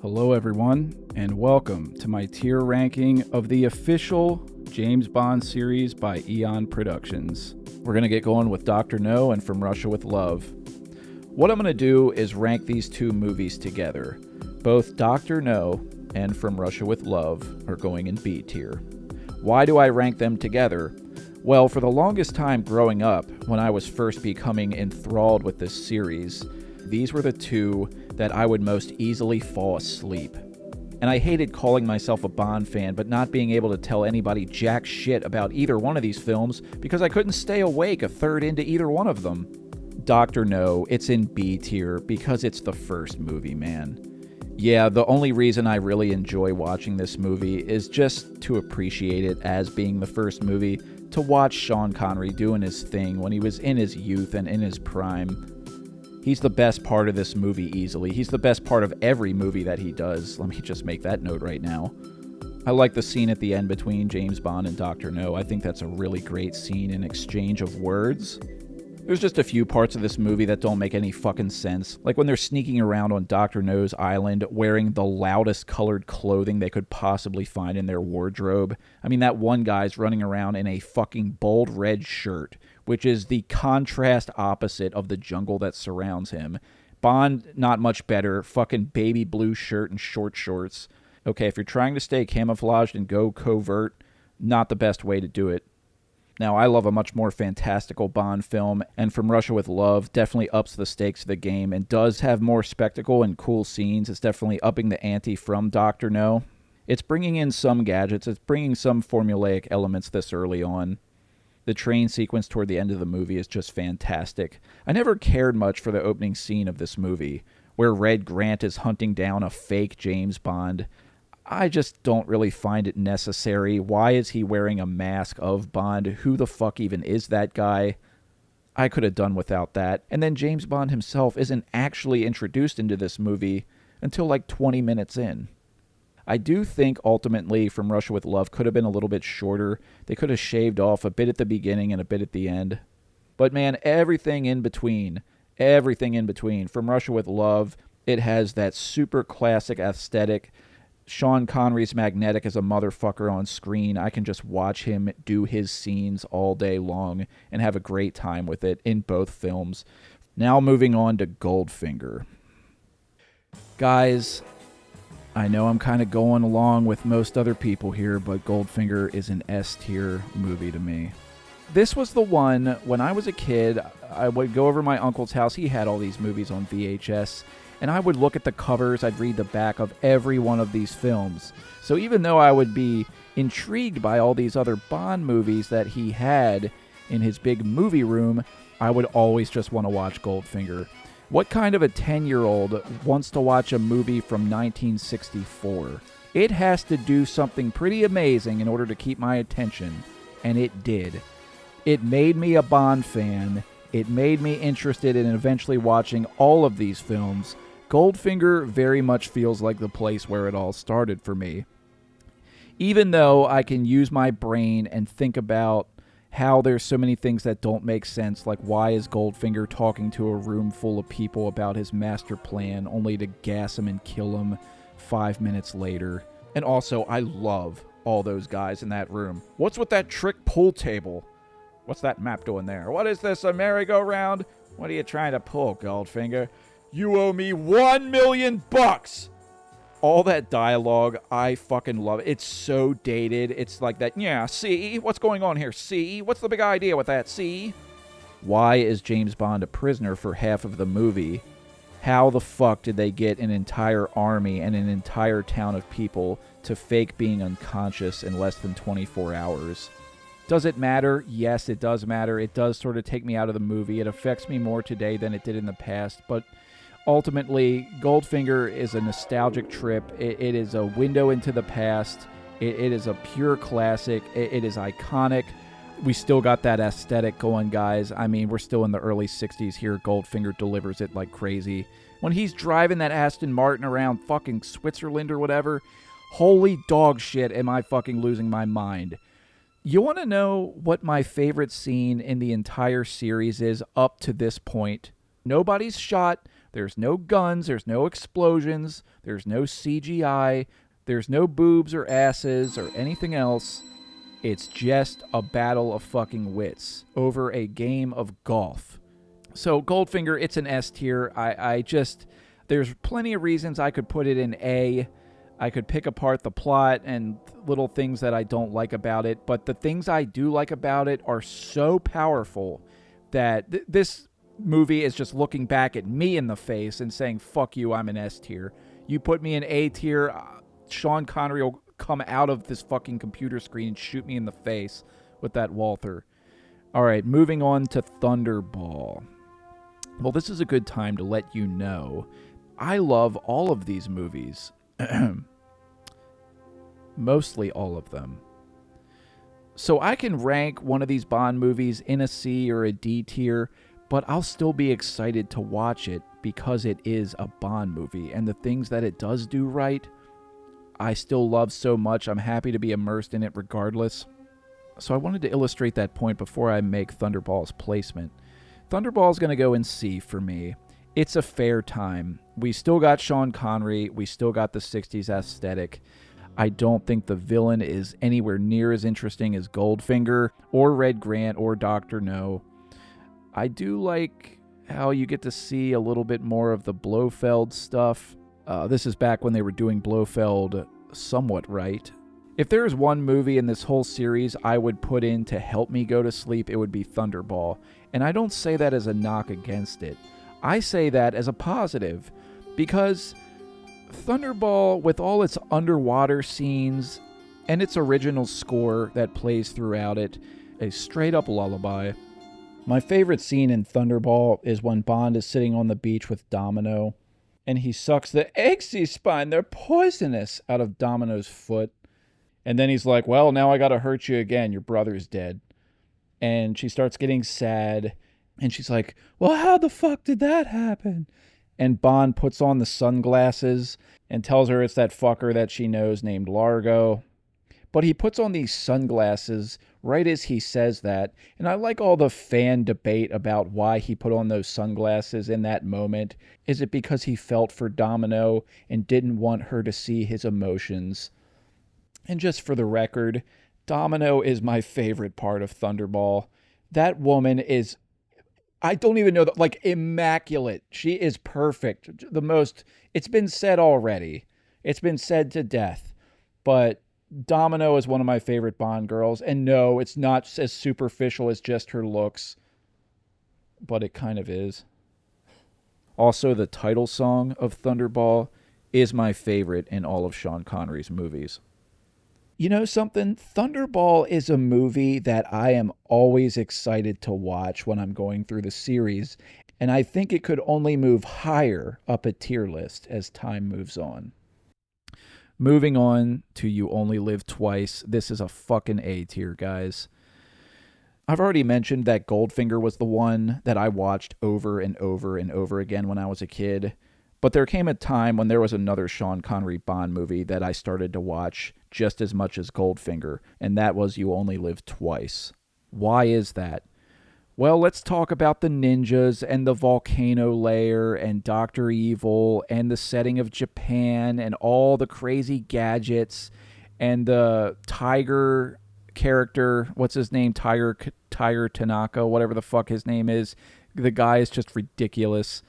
Hello everyone, and welcome to my tier ranking of the official James Bond series by Eon Productions. We're going to get going with Dr. No and From Russia with Love. What I'm going to do is rank these two movies together. Both Dr. No and From Russia with Love are going in B tier. Why do I rank them together? Well, for the longest time growing up, when I was first becoming enthralled with this series, these were the two that I would most easily fall asleep. And I hated calling myself a Bond fan, but not being able to tell anybody jack shit about either one of these films because I couldn't stay awake a third into either one of them. Dr. No, it's in B tier because it's the first movie, man. Yeah, the only reason I really enjoy watching this movie is just to appreciate it as being the first movie, to watch Sean Connery doing his thing when he was in his youth and in his prime. He's the best part of this movie easily. He's the best part of every movie that he does. Let me just make that note right now. I like the scene at the end between James Bond and Dr. No. I think that's a really great scene and exchange of words. There's just a few parts of this movie that don't make any fucking sense. Like when they're sneaking around on Dr. No's island wearing the loudest colored clothing they could possibly find in their wardrobe. I mean, that one guy's running around in a fucking bold red shirt, which is the contrast opposite of the jungle that surrounds him. Bond, not much better. Fucking baby blue shirt and short shorts. Okay, if you're trying to stay camouflaged and go covert, not the best way to do it. Now, I love a much more fantastical Bond film, and From Russia with Love definitely ups the stakes of the game and does have more spectacle and cool scenes. It's definitely upping the ante from Dr. No. It's bringing in some gadgets. It's bringing some formulaic elements this early on. The train sequence toward the end of the movie is just fantastic. I never cared much for the opening scene of this movie, where Red Grant is hunting down a fake James Bond. I just don't really find it necessary. Why is he wearing a mask of Bond? Who the fuck even is that guy? I could have done without that. And then James Bond himself isn't actually introduced into this movie until like 20 minutes in. I do think ultimately From Russia with Love could have been a little bit shorter. They could have shaved off a bit at the beginning and a bit at the end. But man, everything in between. From Russia with Love, it has that super classic aesthetic. Sean Connery's magnetic as a motherfucker on screen. I can just watch him do his scenes all day long and have a great time with it in both films. Now moving on to Goldfinger. Guys, I know I'm kind of going along with most other people here, but Goldfinger is an S-tier movie to me. This was the one, when I was a kid, I would go over to my uncle's house. He had all these movies on VHS. And I would look at the covers, I'd read the back of every one of these films. So even though I would be intrigued by all these other Bond movies that he had in his big movie room, I would always just want to watch Goldfinger. What kind of a 10-year-old wants to watch a movie from 1964? It has to do something pretty amazing in order to keep my attention, and it did. It made me a Bond fan. It made me interested in eventually watching all of these films. Goldfinger very much feels like the place where it all started for me. Even though I can use my brain and think about how there's so many things that don't make sense, like why is Goldfinger talking to a room full of people about his master plan only to gas him and kill him 5 minutes later. And also, I love all those guys in that room. What's with that trick pool table? What's that map doing there? What is this, a merry-go-round? What are you trying to pull, Goldfinger? You owe me $1 million! All that dialogue, I fucking love it. It's so dated. It's like that, yeah, see? What's going on here? See? What's the big idea with that? See? Why is James Bond a prisoner for half of the movie? How the fuck did they get an entire army and an entire town of people to fake being unconscious in less than 24 hours? Does it matter? Yes, it does matter. It does sort of take me out of the movie. It affects me more today than it did in the past, but ultimately, Goldfinger is a nostalgic trip. It is a window into the past. It is a pure classic. It is iconic. We still got that aesthetic going, guys. I mean, we're still in the early 60s here. Goldfinger delivers it like crazy. When he's driving that Aston Martin around fucking Switzerland or whatever, holy dog shit, am I fucking losing my mind. You want to know what my favorite scene in the entire series is up to this point? Nobody's shot, There's no guns, there's no explosions, there's no CGI, there's no boobs or asses or anything else. It's just a battle of fucking wits over a game of golf. So Goldfinger, it's an S tier. I just, there's plenty of reasons I could put it in A. I could pick apart the plot and little things that I don't like about it, but the things I do like about it are so powerful that this movie is just looking back at me in the face and saying, fuck you, I'm an S tier. You put me in A tier, Sean Connery will come out of this fucking computer screen and shoot me in the face with that Walther. All right, moving on to Thunderball. Well, this is a good time to let you know I love all of these movies. Mostly all of them. So I can rank one of these Bond movies in a C or a D tier, but I'll still be excited to watch it because it is a Bond movie, and the things that it does do right, I still love so much. I'm happy to be immersed in it regardless. So I wanted to illustrate that point before I make Thunderball's placement. Thunderball's going to go in C for me. It's a fair time. We still got Sean Connery. We still got the 60s aesthetic. I don't think the villain is anywhere near as interesting as Goldfinger or Red Grant or Dr. No. I do like how you get to see a little bit more of the Blofeld stuff. This is back when they were doing Blofeld somewhat right. If there is one movie in this whole series I would put in to help me go to sleep, it would be Thunderball. And I don't say that as a knock against it. I say that as a positive, because Thunderball, with all its underwater scenes and its original score that plays throughout it, a straight-up lullaby. My favorite scene in Thunderball is when Bond is sitting on the beach with Domino, and he sucks the eggs he's spine, they're poisonous, out of Domino's foot. And then he's like, well, now I gotta hurt you again, your brother's dead. And she starts getting sad, and she's like, well, how the fuck did that happen? And Bond puts on the sunglasses and tells her it's that fucker that she knows named Largo. But he puts on these sunglasses right as he says that. And I like all the fan debate about why he put on those sunglasses in that moment. Is it because he felt for Domino and didn't want her to see his emotions? And just for the record, Domino is my favorite part of Thunderball. That woman is, I don't even know, like, immaculate. She is perfect. The most, it's been said already. It's been said to death. But Domino is one of my favorite Bond girls. And no, it's not as superficial as just her looks. But it kind of is. Also, the title song of Thunderball is my favorite in all of Sean Connery's movies. You know something? Thunderball is a movie that I am always excited to watch when I'm going through the series, and I think it could only move higher up a tier list as time moves on. Moving on to You Only Live Twice. This is a fucking A tier, guys. I've already mentioned that Goldfinger was the one that I watched over and over and over again when I was a kid. But there came a time when there was another Sean Connery Bond movie that I started to watch just as much as Goldfinger, and that was You Only Live Twice. Why is that? Well, let's talk about the ninjas and the volcano layer and Dr. Evil and the setting of Japan and all the crazy gadgets and the tiger character, what's his name? Tiger Tanaka, whatever the fuck his name is. The guy is just ridiculous.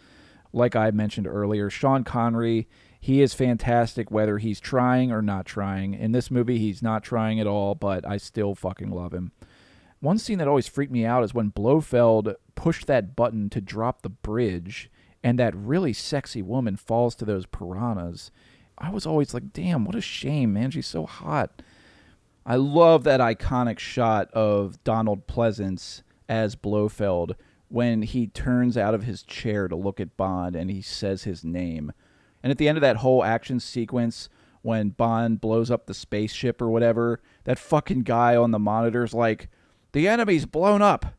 Like I mentioned earlier, Sean Connery, he is fantastic whether he's trying or not trying. In this movie, he's not trying at all, but I still fucking love him. One scene that always freaked me out is when Blofeld pushed that button to drop the bridge and that really sexy woman falls to those piranhas. I was always like, damn, what a shame, man. She's so hot. I love that iconic shot of Donald Pleasance as Blofeld when he turns out of his chair to look at Bond and he says his name. And at the end of that whole action sequence, when Bond blows up the spaceship or whatever, that fucking guy on the monitor's like, the enemy's blown up.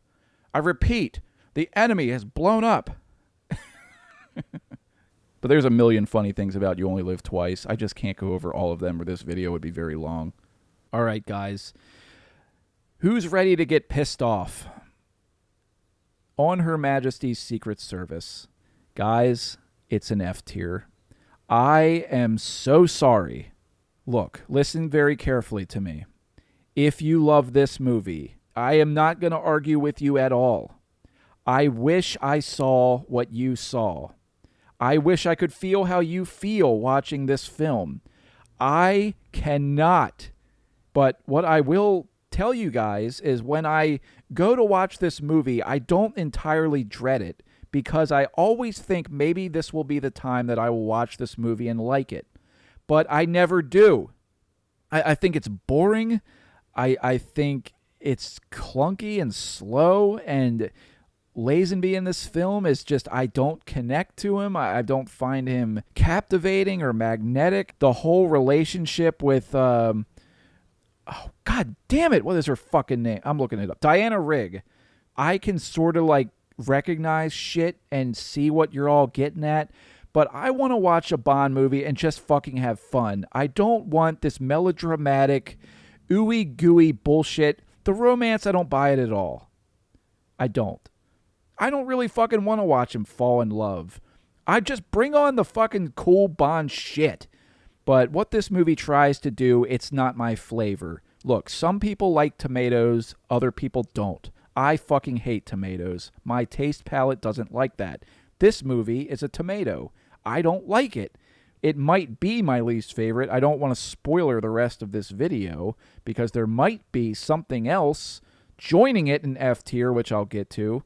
I repeat, the enemy has blown up. But there's a million funny things about You Only Live Twice. I just can't go over all of them or this video would be very long. All right, guys. Who's ready to get pissed off? On Her Majesty's Secret Service. Guys, it's an F tier. I am so sorry. Look, listen very carefully to me. If you love this movie, I am not going to argue with you at all. I wish I saw what you saw. I wish I could feel how you feel watching this film. I cannot. But what I will tell you guys is when I go to watch this movie, I don't entirely dread it because I always think maybe this will be the time that I will watch this movie and like it. But I never do. I think it's boring. I think it's clunky and slow, and Lazenby in this film is just, I don't connect to him. I don't find him captivating or magnetic. The whole relationship with, oh, God damn it, what is her fucking name? I'm looking it up. Diana Rigg. I can sort of like recognize shit and see what you're all getting at, but I want to watch a Bond movie and just fucking have fun. I don't want this melodramatic, ooey gooey bullshit. The romance, I don't buy it at all. I don't really fucking want to watch him fall in love. I just bring on the fucking cool Bond shit. But what this movie tries to do, it's not my flavor. Look, some people like tomatoes, other people don't. I fucking hate tomatoes. My taste palette doesn't like that. This movie is a tomato. I don't like it. It might be my least favorite. I don't want to spoiler the rest of this video because there might be something else joining it in F tier, which I'll get to.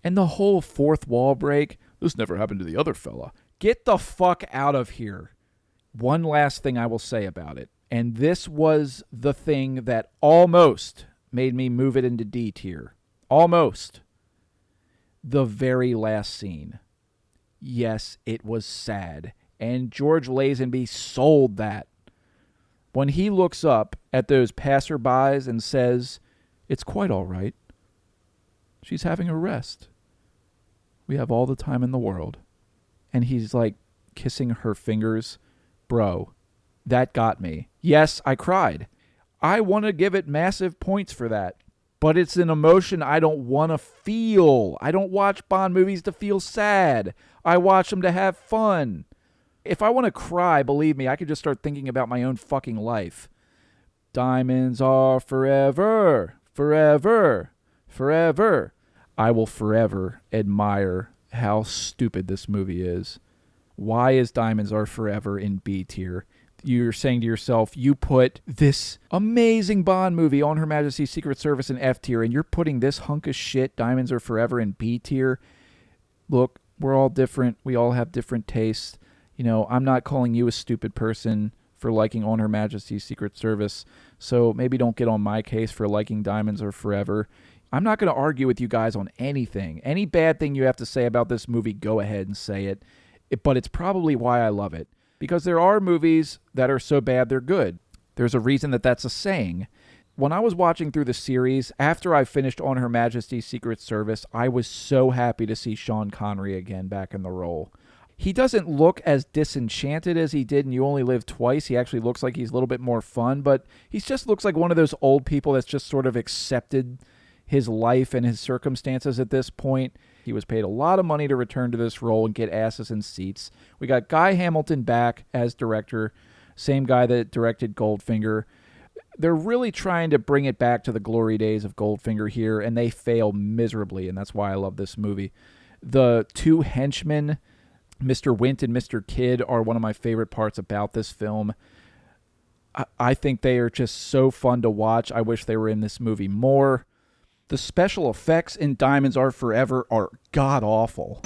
And the whole fourth wall break, this never happened to the other fella. Get the fuck out of here. One last thing I will say about it, and this was the thing that almost made me move it into D tier. Almost. The very last scene. Yes, it was sad. And George Lazenby sold that. When he looks up at those passerbys and says, "It's quite all right. She's having a rest. We have all the time in the world." And he's like kissing her fingers. Bro, that got me. Yes, I cried. I want to give it massive points for that. But it's an emotion I don't want to feel. I don't watch Bond movies to feel sad. I watch them to have fun. If I want to cry, believe me, I could just start thinking about my own fucking life. Diamonds are forever, forever, forever. I will forever admire how stupid this movie is. Why is Diamonds Are Forever in B tier? You're saying to yourself, you put this amazing Bond movie on Her Majesty's Secret Service in F tier, and you're putting this hunk of shit, Diamonds Are Forever, in B tier? Look, we're all different. We all have different tastes. You know, I'm not calling you a stupid person for liking On Her Majesty's Secret Service, so maybe don't get on my case for liking Diamonds Are Forever. I'm not going to argue with you guys on anything. Any bad thing you have to say about this movie, go ahead and say it. But it's probably why I love it. Because there are movies that are so bad they're good. There's a reason that that's a saying. When I was watching through the series, after I finished On Her Majesty's Secret Service, I was so happy to see Sean Connery again back in the role. He doesn't look as disenchanted as he did in You Only Live Twice. He actually looks like he's a little bit more fun, but he just looks like one of those old people that's just sort of accepted his life and his circumstances at this point. He was paid a lot of money to return to this role and get asses in seats. We got Guy Hamilton back as director, same guy that directed Goldfinger. They're really trying to bring it back to the glory days of Goldfinger here, and they fail miserably, and that's why I love this movie. The two henchmen, Mr. Wint and Mr. Kidd, are one of my favorite parts about this film. I think they are just so fun to watch. I wish they were in this movie more. The special effects in Diamonds Are Forever are god-awful.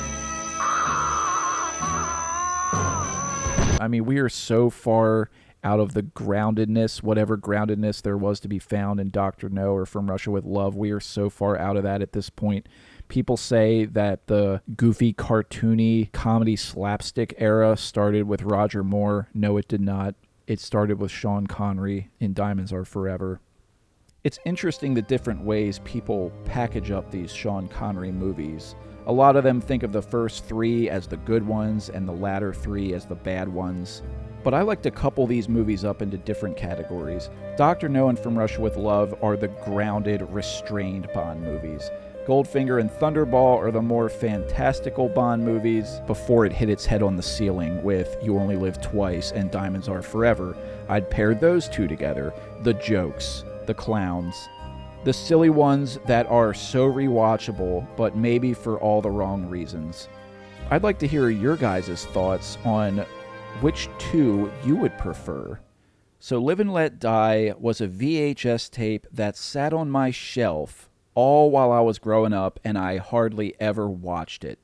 I mean, we are so far out of the groundedness, whatever groundedness there was to be found in Dr. No or From Russia with Love. We are so far out of that at this point. People say that the goofy, cartoony, comedy slapstick era started with Roger Moore. No, it did not. It started with Sean Connery in Diamonds Are Forever. It's interesting the different ways people package up these Sean Connery movies. A lot of them think of the first three as the good ones and the latter three as the bad ones. But I like to couple these movies up into different categories. Dr. No and From Russia with Love are the grounded, restrained Bond movies. Goldfinger and Thunderball are the more fantastical Bond movies before it hit its head on the ceiling with You Only Live Twice and Diamonds Are Forever. I'd pair those two together. The jokes, the clowns, the silly ones that are so rewatchable, but maybe for all the wrong reasons. I'd like to hear your guys' thoughts on which two you would prefer. So Live and Let Die was a VHS tape that sat on my shelf all while I was growing up, and I hardly ever watched it.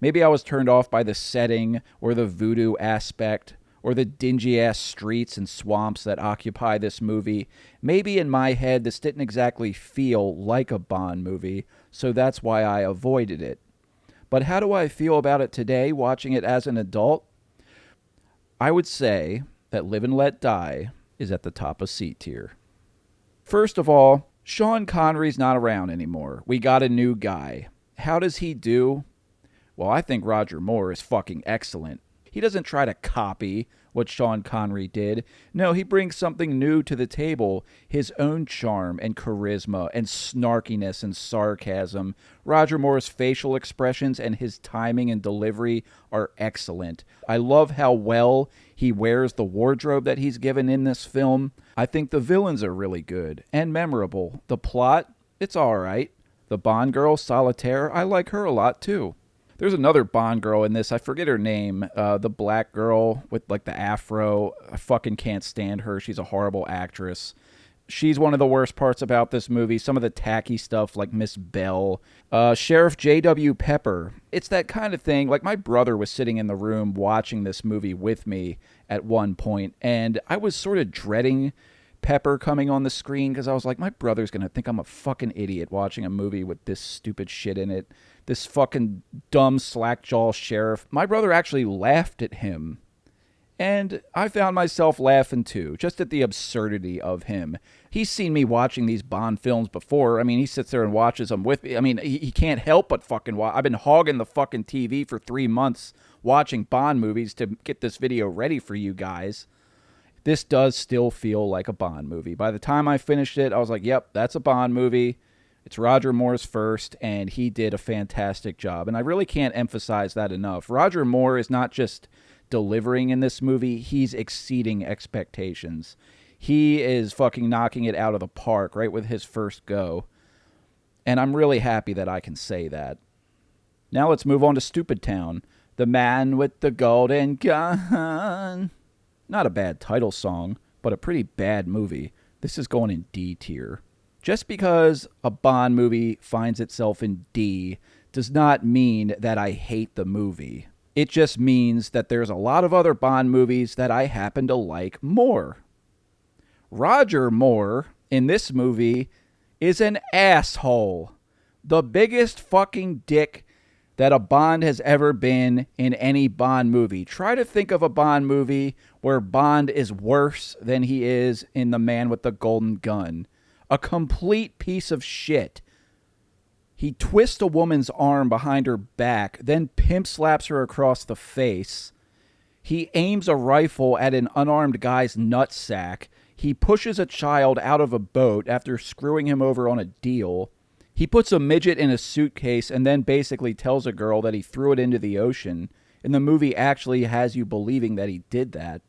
Maybe I was turned off by the setting or the voodoo aspect or the dingy-ass streets and swamps that occupy this movie. Maybe in my head this didn't exactly feel like a Bond movie, so that's why I avoided it. But how do I feel about it today, watching it as an adult? I would say that Live and Let Die is at the top of C tier. First of all, Sean Connery's not around anymore. We got a new guy. How does he do? Well, I think Roger Moore is fucking excellent. He doesn't try to copy what Sean Connery did. No, he brings something new to the table, his own charm and charisma and snarkiness and sarcasm. Roger Moore's facial expressions and his timing and delivery are excellent. I love how well he wears the wardrobe that he's given in this film. I think the villains are really good and memorable. The plot, it's all right. The Bond girl, Solitaire, I like her a lot too. There's another Bond girl in this. I forget her name. The black girl with like the afro. I fucking can't stand her. She's a horrible actress. She's one of the worst parts about this movie. Some of the tacky stuff like Miss Bell. Sheriff J.W. Pepper. It's that kind of thing. Like my brother was sitting in the room watching this movie with me at one point, and I was sort of dreading Pepper coming on the screen because I was like, my brother's going to think I'm a fucking idiot watching a movie with this stupid shit in it. This fucking dumb slackjaw sheriff. My brother actually laughed at him. And I found myself laughing too, just at the absurdity of him. He's seen me watching these Bond films before. I mean, he sits there and watches them with me. I mean, he can't help but fucking watch. I've been hogging the fucking TV for 3 months watching Bond movies to get this video ready for you guys. This does still feel like a Bond movie. By the time I finished it, I was like, yep, that's a Bond movie. It's Roger Moore's first, and he did a fantastic job. And I really can't emphasize that enough. Roger Moore is not just delivering in this movie, he's exceeding expectations. He is fucking knocking it out of the park right with his first go. And I'm really happy that I can say that. Now let's move on to Stupid Town. The Man with the Golden Gun. Not a bad title song, but a pretty bad movie. This is going in D tier. Just because a Bond movie finds itself in D does not mean that I hate the movie. It just means that there's a lot of other Bond movies that I happen to like more. Roger Moore in this movie is an asshole. The biggest fucking dick that a Bond has ever been in any Bond movie. Try to think of a Bond movie where Bond is worse than he is in The Man with the Golden Gun. A complete piece of shit. He twists a woman's arm behind her back, then pimp slaps her across the face. He aims a rifle at an unarmed guy's nutsack. He pushes a child out of a boat after screwing him over on a deal. He puts a midget in a suitcase and then basically tells a girl that he threw it into the ocean. And the movie actually has you believing that he did that.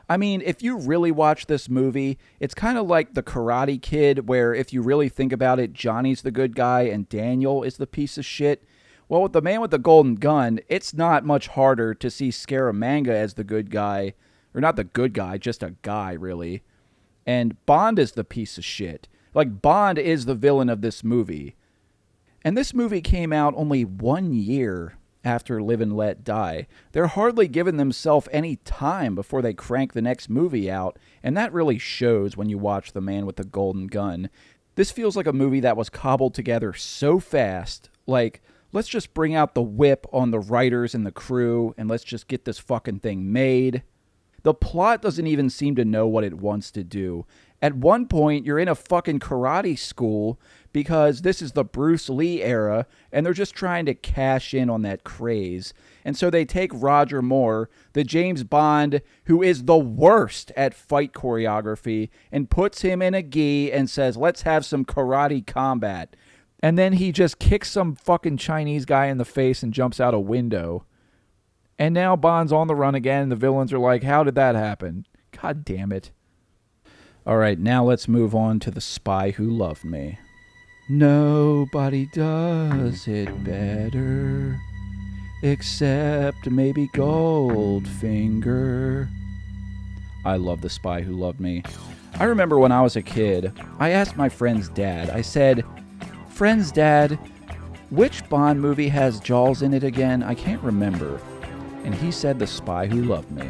I mean, if you really watch this movie, it's kind of like The Karate Kid, where if you really think about it, Johnny's the good guy and Daniel is the piece of shit. Well, with The Man with the Golden Gun, it's not much harder to see Scaramanga as the good guy. Or not the good guy, just a guy, really. And Bond is the piece of shit. Like, Bond is the villain of this movie. And this movie came out only 1 year after Live and Let Die. They're hardly giving themselves any time before they crank the next movie out, and that really shows when you watch The Man with the Golden Gun. This feels like a movie that was cobbled together so fast, like, let's just bring out the whip on the writers and the crew, and let's just get this fucking thing made. The plot doesn't even seem to know what it wants to do. At one point, you're in a fucking karate school because this is the Bruce Lee era, and they're just trying to cash in on that craze. And so they take Roger Moore, the James Bond who is the worst at fight choreography, and puts him in a gi and says, let's have some karate combat. And then he just kicks some fucking Chinese guy in the face and jumps out a window. And now Bond's on the run again, and the villains are like, how did that happen? God damn it. All right, now let's move on to The Spy Who Loved Me. Nobody does it better, except maybe Goldfinger. I love The Spy Who Loved Me. I remember when I was a kid, I asked my friend's dad, I said, "Friend's dad, which Bond movie has Jaws in it again? I can't remember." And he said The Spy Who Loved Me.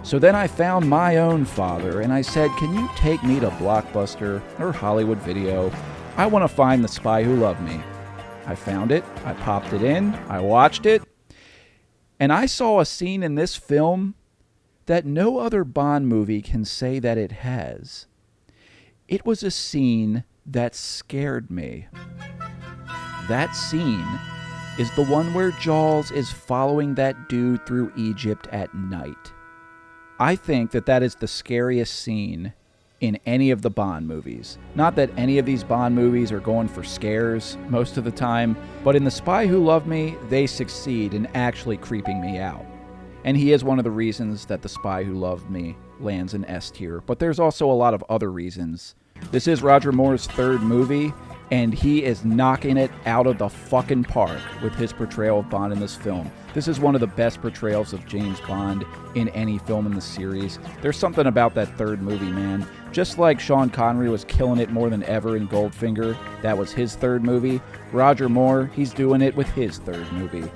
So then I found my own father, and I said, "Can you take me to Blockbuster or Hollywood Video? I want to find The Spy Who Loved Me." I found it, I popped it in, I watched it, and I saw a scene in this film that no other Bond movie can say that it has. It was a scene that scared me. That scene is the one where Jaws is following that dude through Egypt at night. I think that that is the scariest scene in any of the Bond movies. Not that any of these Bond movies are going for scares most of the time, but in The Spy Who Loved Me, they succeed in actually creeping me out. And he is one of the reasons that The Spy Who Loved Me lands in S tier, but there's also a lot of other reasons. This is Roger Moore's third movie, and he is knocking it out of the fucking park with his portrayal of Bond in this film. This is one of the best portrayals of James Bond in any film in the series. There's something about that third movie, man. Just like Sean Connery was killing it more than ever in Goldfinger, that was his third movie. Roger Moore, he's doing it with his third movie.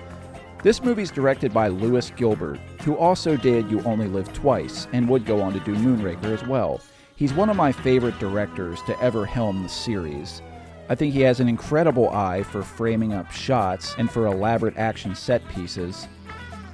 This movie's directed by Lewis Gilbert, who also did You Only Live Twice, and would go on to do Moonraker as well. He's one of my favorite directors to ever helm the series. I think he has an incredible eye for framing up shots and for elaborate action set pieces.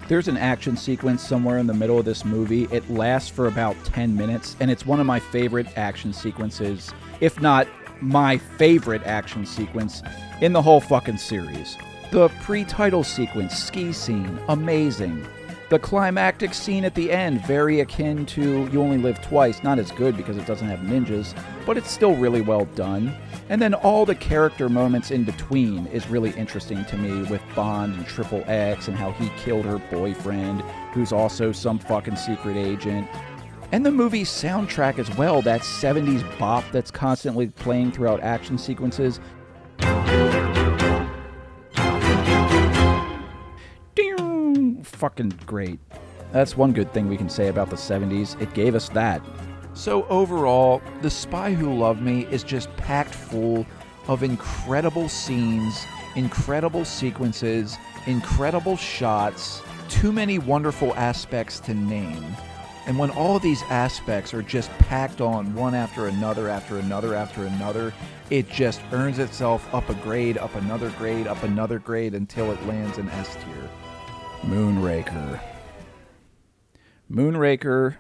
There's an action sequence somewhere in the middle of this movie. It lasts for about 10 minutes, and it's one of my favorite action sequences, if not my favorite action sequence in the whole fucking series. The pre-title sequence, ski scene, amazing. The climactic scene at the end, very akin to You Only Live Twice. Not as good because it doesn't have ninjas, but it's still really well done. And then all the character moments in between is really interesting to me, with Bond and Triple X and how he killed her boyfriend, who's also some fucking secret agent. And the movie's soundtrack as well, that 70s bop that's constantly playing throughout action sequences. Fucking great. That's one good thing we can say about the 70s. It gave us that. So overall, The Spy Who Loved Me is just packed full of incredible scenes, incredible sequences, incredible shots, too many wonderful aspects to name. And when all of these aspects are just packed on one after another, after another, after another, it just earns itself up a grade, up another grade, up another grade until it lands in S tier. Moonraker. Moonraker,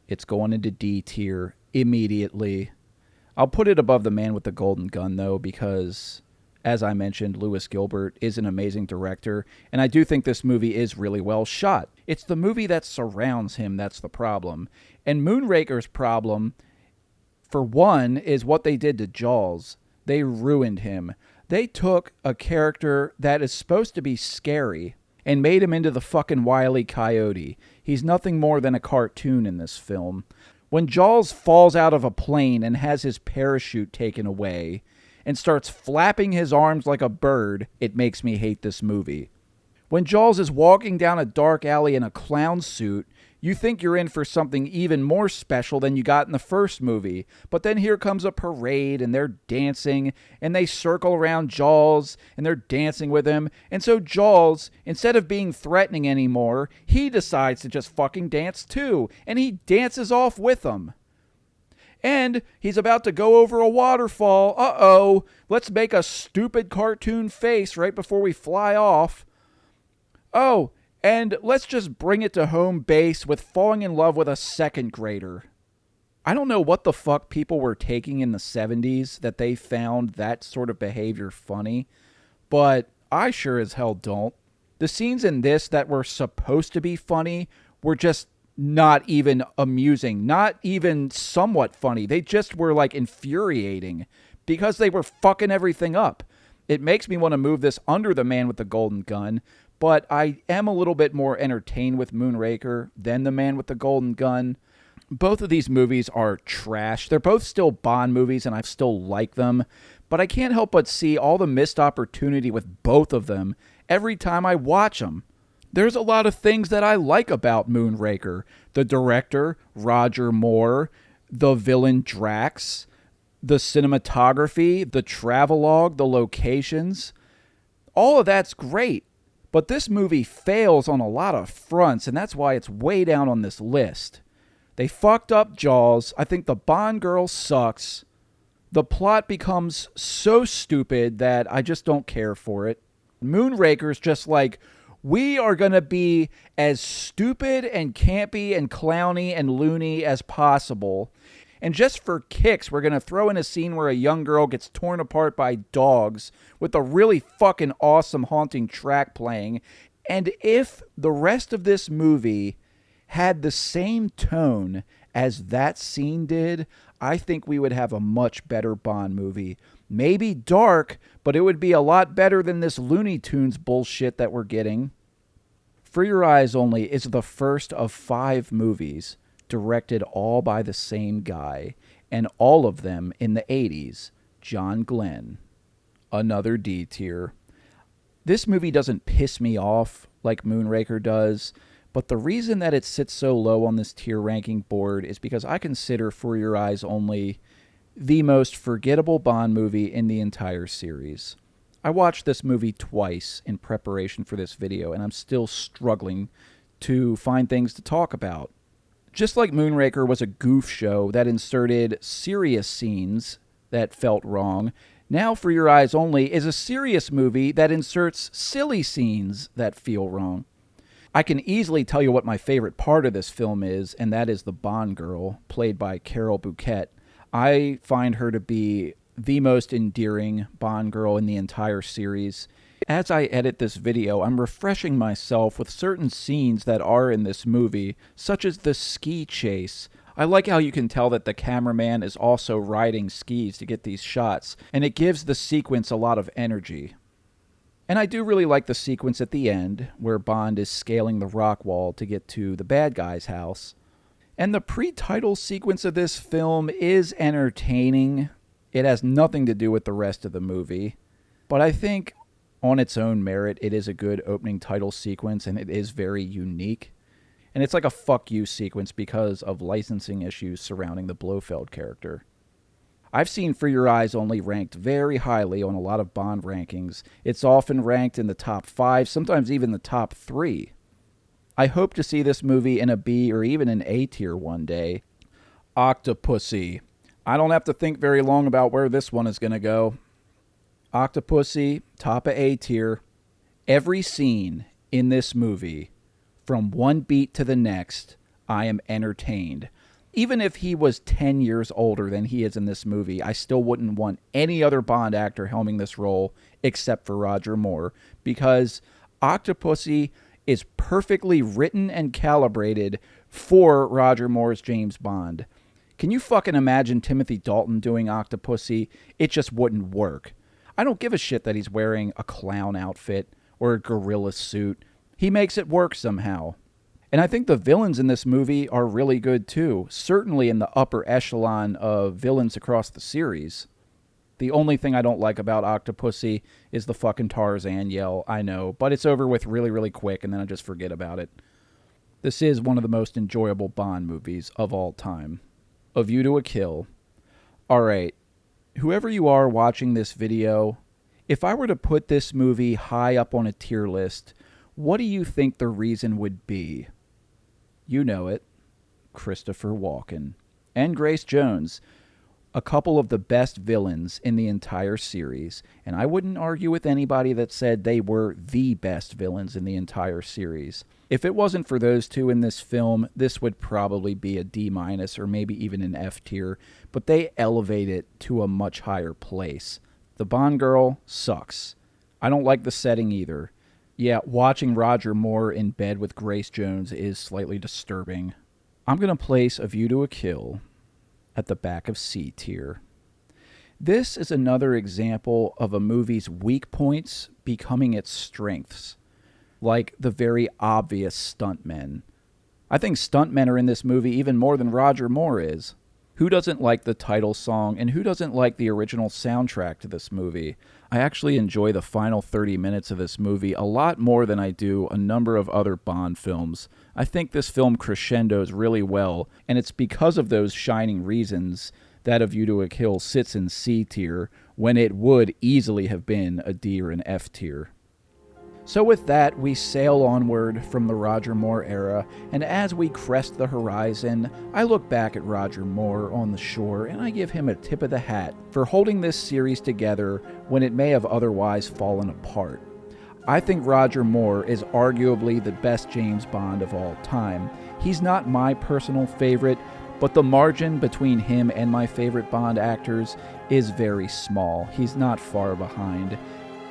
it's going into D tier immediately. I'll put it above The Man with the Golden Gun, though, because, as I mentioned, Lewis Gilbert is an amazing director, and I do think this movie is really well shot. It's the movie that surrounds him that's the problem. And Moonraker's problem, for one, is what they did to Jaws. They ruined him. They took a character that is supposed to be scary and made him into the fucking Wile E. Coyote. He's nothing more than a cartoon in this film. When Jaws falls out of a plane and has his parachute taken away and starts flapping his arms like a bird, it makes me hate this movie. When Jaws is walking down a dark alley in a clown suit, you think you're in for something even more special than you got in the first movie. But then here comes a parade, and they're dancing, and they circle around Jaws, and they're dancing with him. And so Jaws, instead of being threatening anymore, he decides to just fucking dance too. And he dances off with them. And he's about to go over a waterfall. Uh-oh, let's make a stupid cartoon face right before we fly off. Oh, and let's just bring it to home base with falling in love with a second grader. I don't know what the fuck people were taking in the 70s that they found that sort of behavior funny, but I sure as hell don't. The scenes in this that were supposed to be funny were just not even amusing, not even somewhat funny. They just were like infuriating because they were fucking everything up. It makes me want to move this under The Man with the Golden Gun, but I am a little bit more entertained with Moonraker than The Man with the Golden Gun. Both of these movies are trash. They're both still Bond movies, and I still like them, but I can't help but see all the missed opportunity with both of them every time I watch them. There's a lot of things that I like about Moonraker. The director, Roger Moore, the villain Drax, the cinematography, the travelogue, the locations. All of that's great. But this movie fails on a lot of fronts, and that's why it's way down on this list. They fucked up Jaws. I think the Bond girl sucks. The plot becomes so stupid that I just don't care for it. Moonraker's just like, we are going to be as stupid and campy and clowny and loony as possible. And just for kicks, we're going to throw in a scene where a young girl gets torn apart by dogs with a really fucking awesome haunting track playing. And if the rest of this movie had the same tone as that scene did, I think we would have a much better Bond movie. Maybe dark, but it would be a lot better than this Looney Tunes bullshit that we're getting. For Your Eyes Only is the first of 5 movies directed all by the same guy, and all of them in the 80s, John Glenn. Another D tier. This movie doesn't piss me off like Moonraker does, but the reason that it sits so low on this tier ranking board is because I consider For Your Eyes Only the most forgettable Bond movie in the entire series. I watched this movie twice in preparation for this video, and I'm still struggling to find things to talk about. Just like Moonraker was a goof show that inserted serious scenes that felt wrong, now For Your Eyes Only is a serious movie that inserts silly scenes that feel wrong. I can easily tell you what my favorite part of this film is, and that is the Bond girl, played by Carol Bouquet. I find her to be the most endearing Bond girl in the entire series. As I edit this video, I'm refreshing myself with certain scenes that are in this movie, such as the ski chase. I like how you can tell that the cameraman is also riding skis to get these shots, and it gives the sequence a lot of energy. And I do really like the sequence at the end, where Bond is scaling the rock wall to get to the bad guy's house. And the pre-title sequence of this film is entertaining. It has nothing to do with the rest of the movie. But I think, on its own merit, it is a good opening title sequence, and it is very unique. And it's like a fuck you sequence because of licensing issues surrounding the Blofeld character. I've seen For Your Eyes Only ranked very highly on a lot of Bond rankings. It's often ranked in the top 5, sometimes even the top 3. I hope to see this movie in a B or even an A tier one day. Octopussy. I don't have to think very long about where this one is going to go. Octopussy, top of A tier. Every scene in this movie, from one beat to the next, I am entertained. Even if he was 10 years older than he is in this movie, I still wouldn't want any other Bond actor helming this role except for Roger Moore, because Octopussy is perfectly written and calibrated for Roger Moore's James Bond. Can you fucking imagine Timothy Dalton doing Octopussy? It just wouldn't work. I don't give a shit that he's wearing a clown outfit or a gorilla suit. He makes it work somehow. And I think the villains in this movie are really good too, certainly in the upper echelon of villains across the series. The only thing I don't like about Octopussy is the fucking Tarzan yell, I know, but it's over with really, really quick, and then I just forget about it. This is one of the most enjoyable Bond movies of all time. A View to a Kill. Alright, whoever you are watching this video, if I were to put this movie high up on a tier list, what do you think the reason would be? You know it. Christopher Walken. And Grace Jones. A couple of the best villains in the entire series. And I wouldn't argue with anybody that said they were the best villains in the entire series. If it wasn't for those two in this film, this would probably be a D- or maybe even an F tier. But they elevate it to a much higher place. The Bond girl sucks. I don't like the setting either. Yeah, watching Roger Moore in bed with Grace Jones is slightly disturbing. I'm going to place A View to a Kill at the back of C tier. This is another example of a movie's weak points becoming its strengths, like the very obvious stuntmen. I think stuntmen are in this movie even more than Roger Moore is. Who doesn't like the title song, and who doesn't like the original soundtrack to this movie? I actually enjoy the final 30 minutes of this movie a lot more than I do a number of other Bond films. I think this film crescendos really well, and it's because of those shining reasons that A View to a Kill sits in C tier, when it would easily have been a D or an F tier. So with that, we sail onward from the Roger Moore era, and as we crest the horizon, I look back at Roger Moore on the shore and I give him a tip of the hat for holding this series together when it may have otherwise fallen apart. I think Roger Moore is arguably the best James Bond of all time. He's not my personal favorite, but the margin between him and my favorite Bond actors is very small. He's not far behind.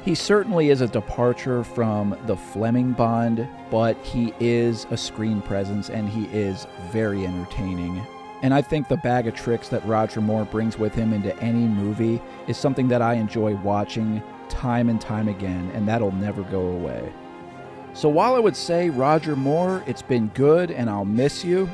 He certainly is a departure from the Fleming Bond, but he is a screen presence and he is very entertaining. And I think the bag of tricks that Roger Moore brings with him into any movie is something that I enjoy watching time and time again, and that'll never go away. So while I would say, Roger Moore, it's been good and I'll miss you,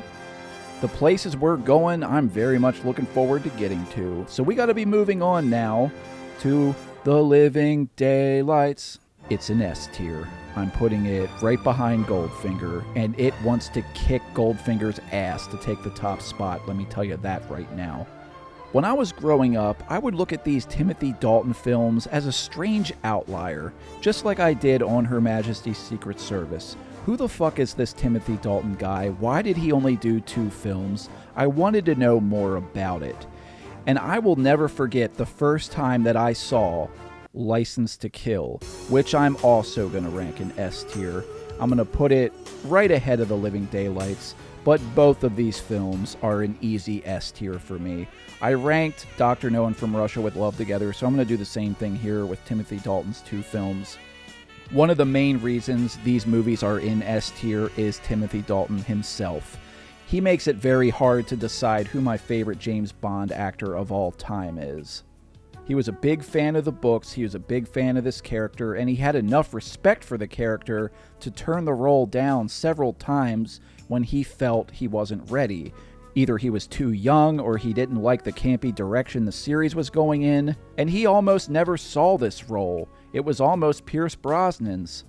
the places we're going, I'm very much looking forward to getting to. So we got to be moving on now to The Living Daylights. It's an S tier. I'm putting it right behind Goldfinger, and it wants to kick Goldfinger's ass to take the top spot, let me tell you that right now. When I was growing up, I would look at these Timothy Dalton films as a strange outlier, just like I did on Her Majesty's Secret Service. Who the fuck is this Timothy Dalton guy? Why did he only do 2 films? I wanted to know more about it. And I will never forget the first time that I saw License to Kill, which I'm also going to rank in S tier. I'm going to put it right ahead of The Living Daylights, but both of these films are an easy S tier for me. I ranked Dr. No and From Russia with Love together, so I'm going to do the same thing here with Timothy Dalton's 2 films. One of the main reasons these movies are in S tier is Timothy Dalton himself. He makes it very hard to decide who my favorite James Bond actor of all time is. He was a big fan of the books, he was a big fan of this character, and he had enough respect for the character to turn the role down several times when he felt he wasn't ready. Either he was too young or he didn't like the campy direction the series was going in, and he almost never saw this role. It was almost Pierce Brosnan's.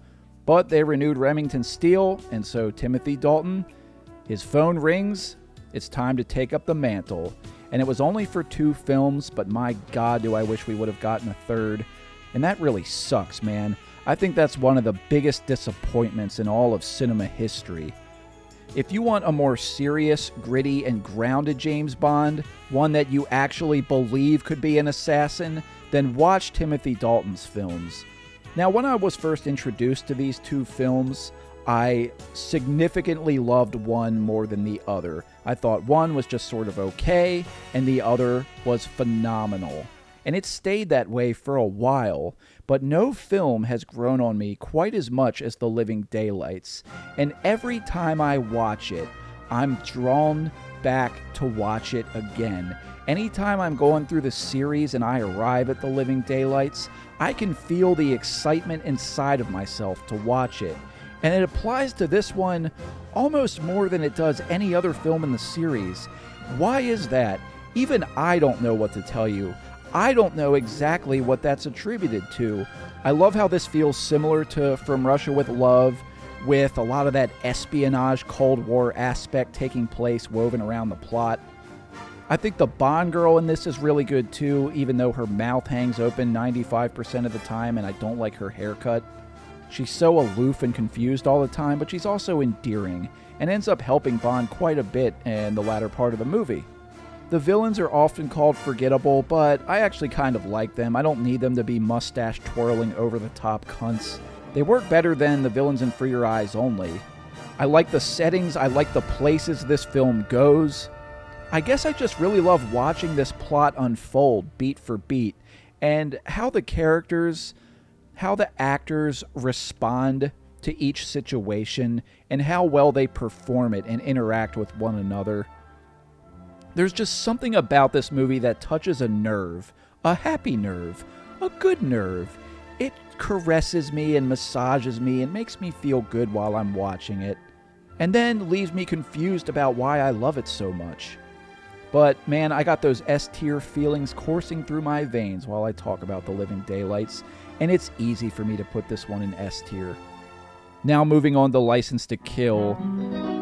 But they renewed Remington Steele, and so Timothy Dalton, his phone rings, it's time to take up the mantle. And it was only for 2 films, but my God, do I wish we would have gotten a third. And that really sucks, man. I think that's one of the biggest disappointments in all of cinema history. If you want a more serious, gritty, and grounded James Bond, one that you actually believe could be an assassin, then watch Timothy Dalton's films. Now, when I was first introduced to these 2 films, I significantly loved one more than the other. I thought one was just sort of okay, and the other was phenomenal. And it stayed that way for a while, but no film has grown on me quite as much as The Living Daylights. And every time I watch it, I'm drawn back to watch it again. Anytime I'm going through the series and I arrive at The Living Daylights, I can feel the excitement inside of myself to watch it. And it applies to this one almost more than it does any other film in the series. Why is that? Even I don't know what to tell you. I don't know exactly what that's attributed to. I love how this feels similar to From Russia with Love, with a lot of that espionage Cold War aspect taking place woven around the plot. I think the Bond girl in this is really good too, even though her mouth hangs open 95% of the time and I don't like her haircut. She's so aloof and confused all the time, but she's also endearing, and ends up helping Bond quite a bit in the latter part of the movie. The villains are often called forgettable, but I actually kind of like them. I don't need them to be mustache-twirling over-the-top cunts. They work better than the villains in For Your Eyes Only. I like the settings, I like the places this film goes. I guess I just really love watching this plot unfold beat for beat, and how the characters, how the actors respond to each situation, and how well they perform it and interact with one another. There's just something about this movie that touches a nerve a happy nerve, a good nerve. It caresses me and massages me and makes me feel good while I'm watching it, and then leaves me confused about why I love it so much. But man, I got those S-tier feelings coursing through my veins while I talk about The Living Daylights, and it's easy for me to put this one in S-tier. Now moving on to License to Kill.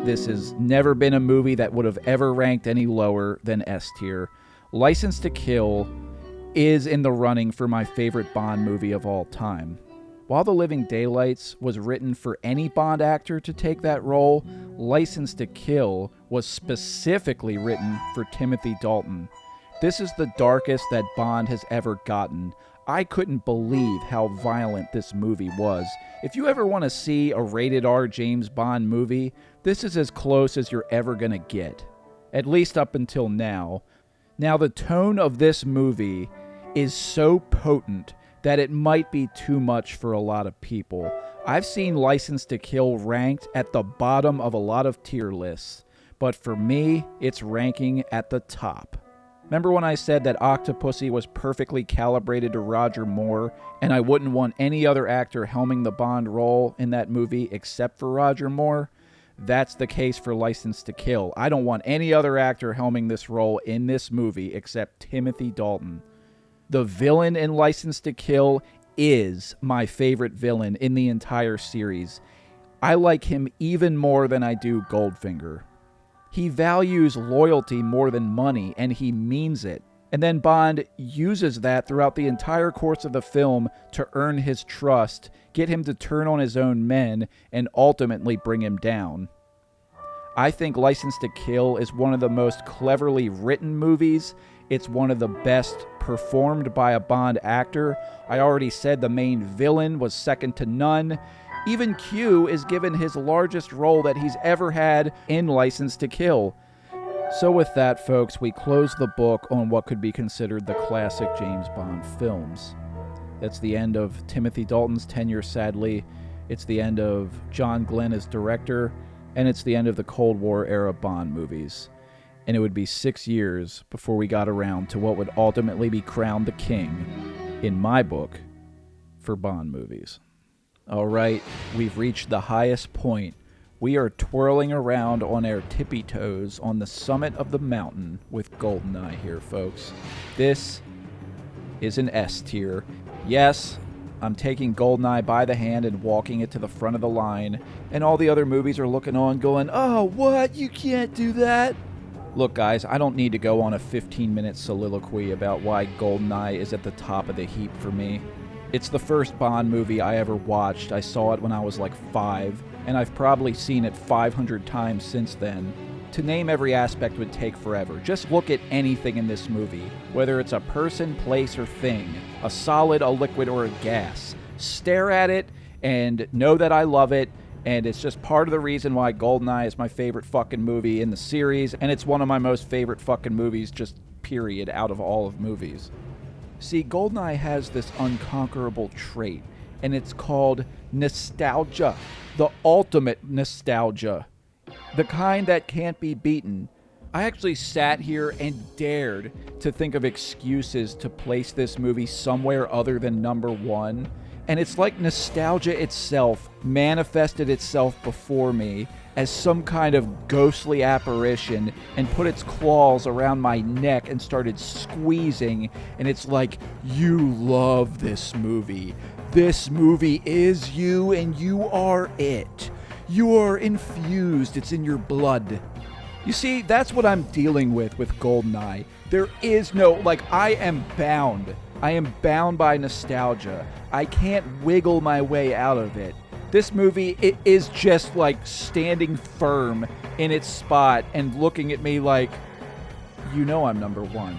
This has never been a movie that would have ever ranked any lower than S-tier. License to Kill is in the running for my favorite Bond movie of all time. While The Living Daylights was written for any Bond actor to take that role, License to Kill was specifically written for Timothy Dalton. This is the darkest that Bond has ever gotten. I couldn't believe how violent this movie was. If you ever want to see a rated R James Bond movie, this is as close as you're ever going to get. At least up until now. Now, the tone of this movie is so potent that it might be too much for a lot of people. I've seen License to Kill ranked at the bottom of a lot of tier lists, but for me, it's ranking at the top. Remember when I said that Octopussy was perfectly calibrated to Roger Moore, and I wouldn't want any other actor helming the Bond role in that movie except for Roger Moore? That's the case for License to Kill. I don't want any other actor helming this role in this movie except Timothy Dalton. The villain in License to Kill is my favorite villain in the entire series. I like him even more than I do Goldfinger. He values loyalty more than money, and he means it. And then Bond uses that throughout the entire course of the film to earn his trust, get him to turn on his own men, and ultimately bring him down. I think License to Kill is one of the most cleverly written movies. It's one of the best performed by a Bond actor. I already said the main villain was second to none. Even Q is given his largest role that he's ever had in License to Kill. So with that, folks, we close the book on what could be considered the classic James Bond films. That's the end of Timothy Dalton's tenure, sadly. It's the end of John Glenn as director, and it's the end of the Cold War era Bond movies. And it would be 6 years before we got around to what would ultimately be crowned the king, in my book, for Bond movies. All right, we've reached the highest point. We are twirling around on our tippy toes on the summit of the mountain with GoldenEye here, folks. This is an S tier. Yes, I'm taking GoldenEye by the hand and walking it to the front of the line, and all the other movies are looking on going, "Oh, what? You can't do that." Look, guys, I don't need to go on a 15-minute soliloquy about why GoldenEye is at the top of the heap for me. It's the first Bond movie I ever watched. I saw it when I was like 5, and I've probably seen it 500 times since then. To name every aspect would take forever. Just look at anything in this movie, whether it's a person, place, or thing, a solid, a liquid, or a gas. Stare at it and know that I love it, and it's just part of the reason why GoldenEye is my favorite fucking movie in the series, and it's one of my most favorite fucking movies, just period, out of all of movies. See, GoldenEye has this unconquerable trait, and it's called nostalgia. The ultimate nostalgia. The kind that can't be beaten. I actually sat here and dared to think of excuses to place this movie somewhere other than number 1. And it's like nostalgia itself manifested itself before me as some kind of ghostly apparition and put its claws around my neck and started squeezing. And it's like, you love this movie. This movie is you and you are it. You are infused. It's in your blood. You see, that's what I'm dealing with GoldenEye. There is no, I am bound. I am bound by nostalgia. I can't wiggle my way out of it. This movie, it is just standing firm in its spot and looking at me like, you know I'm number 1.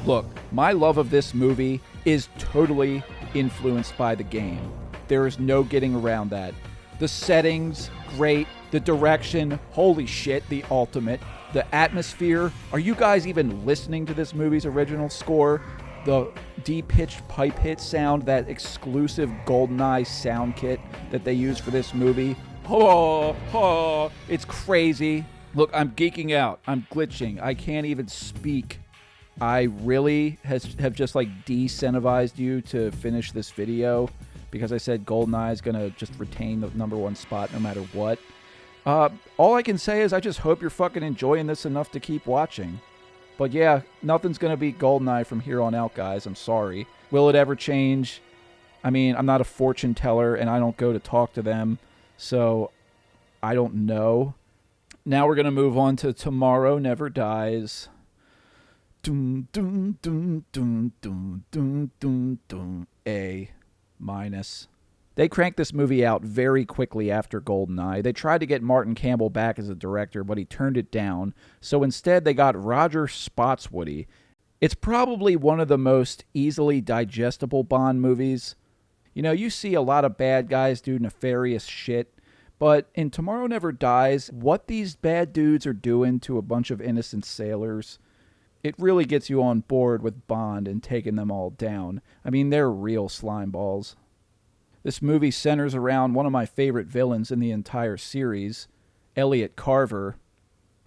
Look, my love of this movie is totally influenced by the game. There is no getting around that. The settings, great. The direction, holy shit, the ultimate. The atmosphere, are you guys even listening to this movie's original score? The deep-pitched pipe hit sound, that exclusive GoldenEye sound kit that they use for this movie. It's crazy. Look, I'm geeking out. I'm glitching. I can't even speak. I really have just like de-incentivized you to finish this video because I said GoldenEye is going to just retain the #1 spot no matter what. All I can say is I just hope you're fucking enjoying this enough to keep watching. But yeah, nothing's going to beat GoldenEye from here on out, guys. I'm sorry. Will it ever change? I mean, I'm not a fortune teller, and I don't go to talk to them, so I don't know. Now we're going to move on to Tomorrow Never Dies. Dun, dun, dun, dun, dun, dun, dun, dun. A-. They cranked this movie out very quickly after GoldenEye. They tried to get Martin Campbell back as a director, but he turned it down. So instead, they got Roger Spotswoody. It's probably one of the most easily digestible Bond movies. You know, you see a lot of bad guys do nefarious shit, but in Tomorrow Never Dies, what these bad dudes are doing to a bunch of innocent sailors, it really gets you on board with Bond and taking them all down. I mean, they're real slime balls. This movie centers around one of my favorite villains in the entire series, Elliot Carver.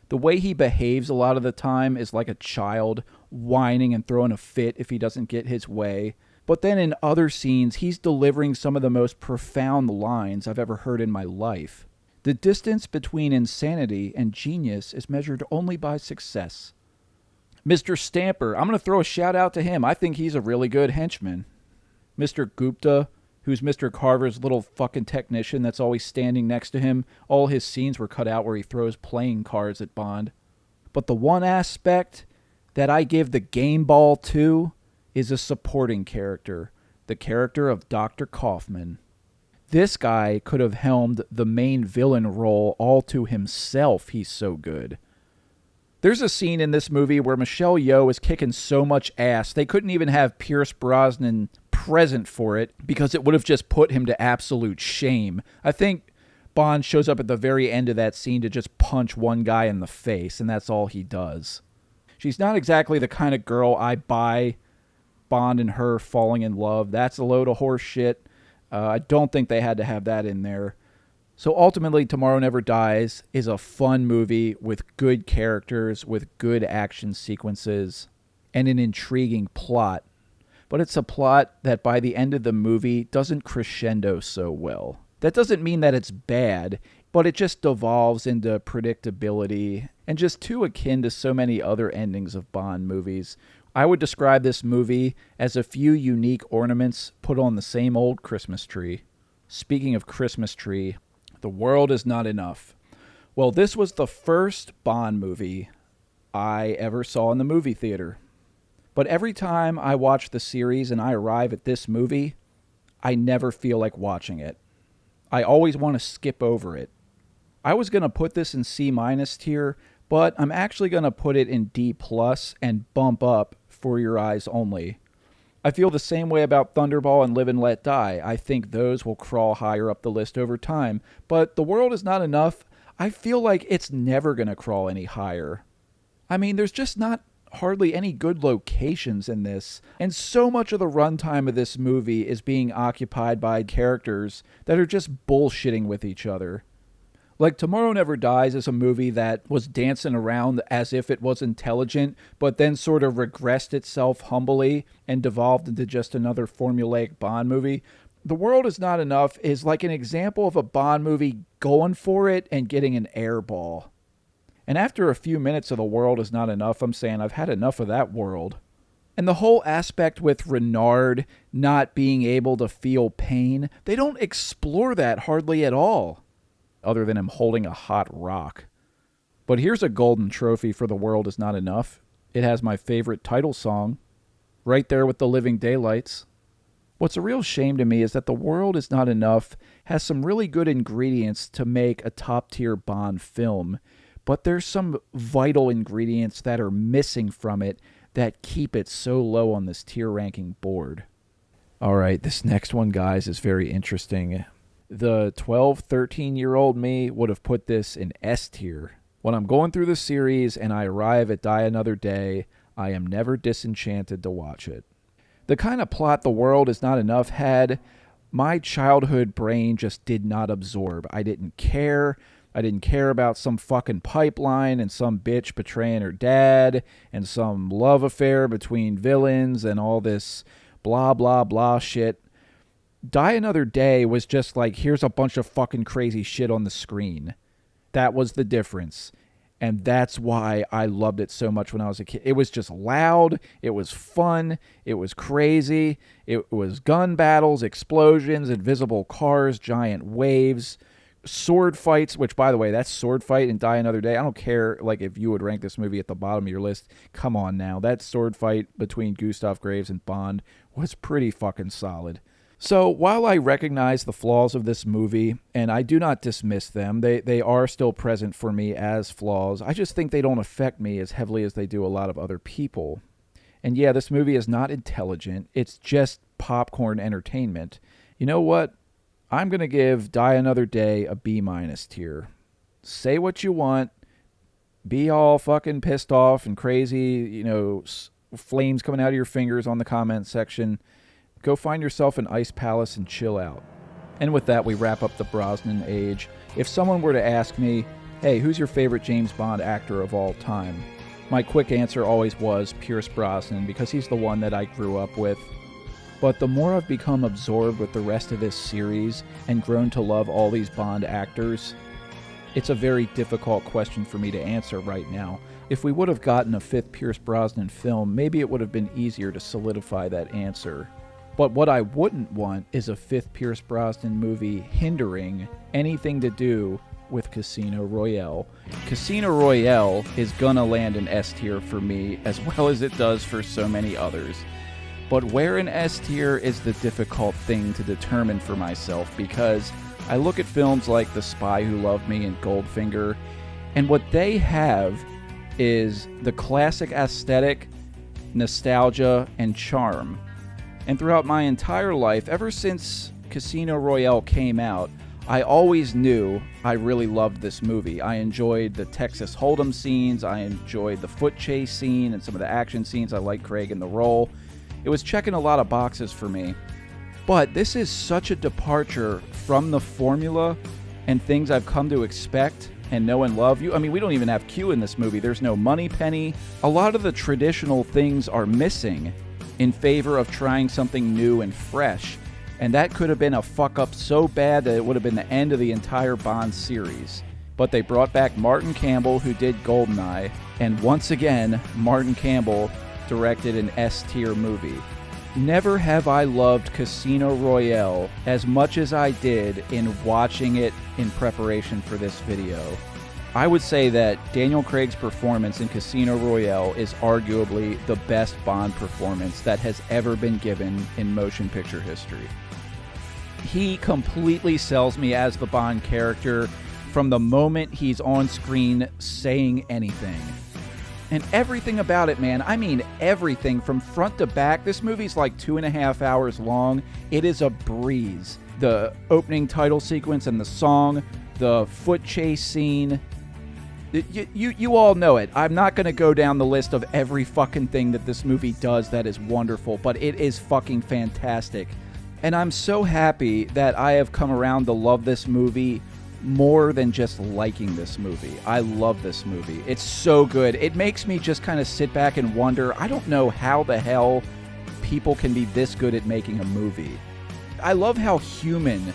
The way he behaves a lot of the time is like a child, whining and throwing a fit if he doesn't get his way. But then in other scenes, he's delivering some of the most profound lines I've ever heard in my life. The distance between insanity and genius is measured only by success. Mr. Stamper, I'm going to throw a shout out to him. I think he's a really good henchman. Mr. Gupta, who's Mr. Carver's little fucking technician that's always standing next to him. All his scenes were cut out where he throws playing cards at Bond. But the one aspect that I give the game ball to is a supporting character, the character of Dr. Kaufman. This guy could have helmed the main villain role all to himself. He's so good. There's a scene in this movie where Michelle Yeoh is kicking so much ass, they couldn't even have Pierce Brosnan present for it because it would have just put him to absolute shame. I think Bond shows up at the very end of that scene to just punch one guy in the face, and that's all he does. She's not exactly the kind of girl I buy Bond and her falling in love. That's a load of horse shit. I don't think they had to have that in there. So ultimately, Tomorrow Never Dies is a fun movie with good characters, with good action sequences, and an intriguing plot. But it's a plot that by the end of the movie doesn't crescendo so well. That doesn't mean that it's bad, but it just devolves into predictability and just too akin to so many other endings of Bond movies. I would describe this movie as a few unique ornaments put on the same old Christmas tree. Speaking of Christmas tree, The World Is Not Enough. Well, this was the first Bond movie I ever saw in the movie theater. But every time I watch the series and I arrive at this movie, I never feel like watching it. I always want to skip over it. I was going to put this in C- tier, but I'm actually going to put it in D+ and bump up For Your Eyes Only. I feel the same way about Thunderball and Live and Let Die. I think those will crawl higher up the list over time. But The World Is Not Enough, I feel like it's never going to crawl any higher. I mean, there's just not hardly any good locations in this, and so much of the runtime of this movie is being occupied by characters that are just bullshitting with each other. Like, Tomorrow Never Dies is a movie that was dancing around as if it was intelligent, but then sort of regressed itself humbly and devolved into just another formulaic Bond movie. The World Is Not Enough is like an example of a Bond movie going for it and getting an air ball. And after a few minutes of The World Is Not Enough, I'm saying I've had enough of that world. And the whole aspect with Renard not being able to feel pain, they don't explore that hardly at all, other than him holding a hot rock. But here's a golden trophy for The World Is Not Enough. It has my favorite title song, right there with The Living Daylights. What's a real shame to me is that The World Is Not Enough has some really good ingredients to make a top-tier Bond film, but there's some vital ingredients that are missing from it that keep it so low on this tier ranking board. All right, this next one, guys, is very interesting. The 12, 13-year-old me would have put this in S tier. When I'm going through the series and I arrive at Die Another Day, I am never disenchanted to watch it. The kind of plot The World Is Not Enough had, my childhood brain just did not absorb. I didn't care. I didn't care about some fucking pipeline and some bitch betraying her dad and some love affair between villains and all this blah, blah, blah shit. Die Another Day was just like, here's a bunch of fucking crazy shit on the screen. That was the difference. And that's why I loved it so much when I was a kid. It was just loud. It was fun. It was crazy. It was gun battles, explosions, invisible cars, giant waves, sword fights, which, by the way, that sword fight in Die Another Day, I don't care like if you would rank this movie at the bottom of your list. Come on now. That sword fight between Gustav Graves and Bond was pretty fucking solid. So while I recognize the flaws of this movie, and I do not dismiss them, they are still present for me as flaws, I just think they don't affect me as heavily as they do a lot of other people. And yeah, this movie is not intelligent. It's just popcorn entertainment. You know what? I'm going to give Die Another Day a B- tier. Say what you want. Be all fucking pissed off and crazy, flames coming out of your fingers on the comment section. Go find yourself an ice palace and chill out. And with that, we wrap up the Brosnan age. If someone were to ask me, hey, who's your favorite James Bond actor of all time? My quick answer always was Pierce Brosnan, because he's the one that I grew up with. But the more I've become absorbed with the rest of this series and grown to love all these Bond actors, it's a very difficult question for me to answer right now. If we would have gotten a fifth Pierce Brosnan film, maybe it would have been easier to solidify that answer. But what I wouldn't want is a fifth Pierce Brosnan movie hindering anything to do with Casino Royale. Casino Royale is gonna land an S tier for me, as well as it does for so many others. But where an S tier is the difficult thing to determine for myself, because I look at films like The Spy Who Loved Me and Goldfinger, and what they have is the classic aesthetic, nostalgia, and charm. And throughout my entire life, ever since Casino Royale came out, I always knew I really loved this movie. I enjoyed the Texas Hold'em scenes, I enjoyed the foot chase scene and some of the action scenes. I liked Craig in the role. It was checking a lot of boxes for me. But this is such a departure from the formula and things I've come to expect and know and love. We don't even have Q in this movie. There's no Moneypenny. A lot of the traditional things are missing in favor of trying something new and fresh. And that could have been a fuck up so bad that it would have been the end of the entire Bond series. But they brought back Martin Campbell, who did GoldenEye, and once again, Martin Campbell directed an S-tier movie. Never have I loved Casino Royale as much as I did in watching it in preparation for this video. I would say that Daniel Craig's performance in Casino Royale is arguably the best Bond performance that has ever been given in motion picture history. He completely sells me as the Bond character from the moment he's on screen saying anything. And everything about it, man, I mean everything from front to back. This movie's like 2.5 hours long. It is a breeze. The opening title sequence and the song, the foot chase scene, You all know it. I'm not going to go down the list of every fucking thing that this movie does that is wonderful, but it is fucking fantastic. And I'm so happy that I have come around to love this movie more than just liking this movie. I love this movie. It's so good. It makes me just kind of sit back and wonder, I don't know how the hell people can be this good at making a movie. I love how human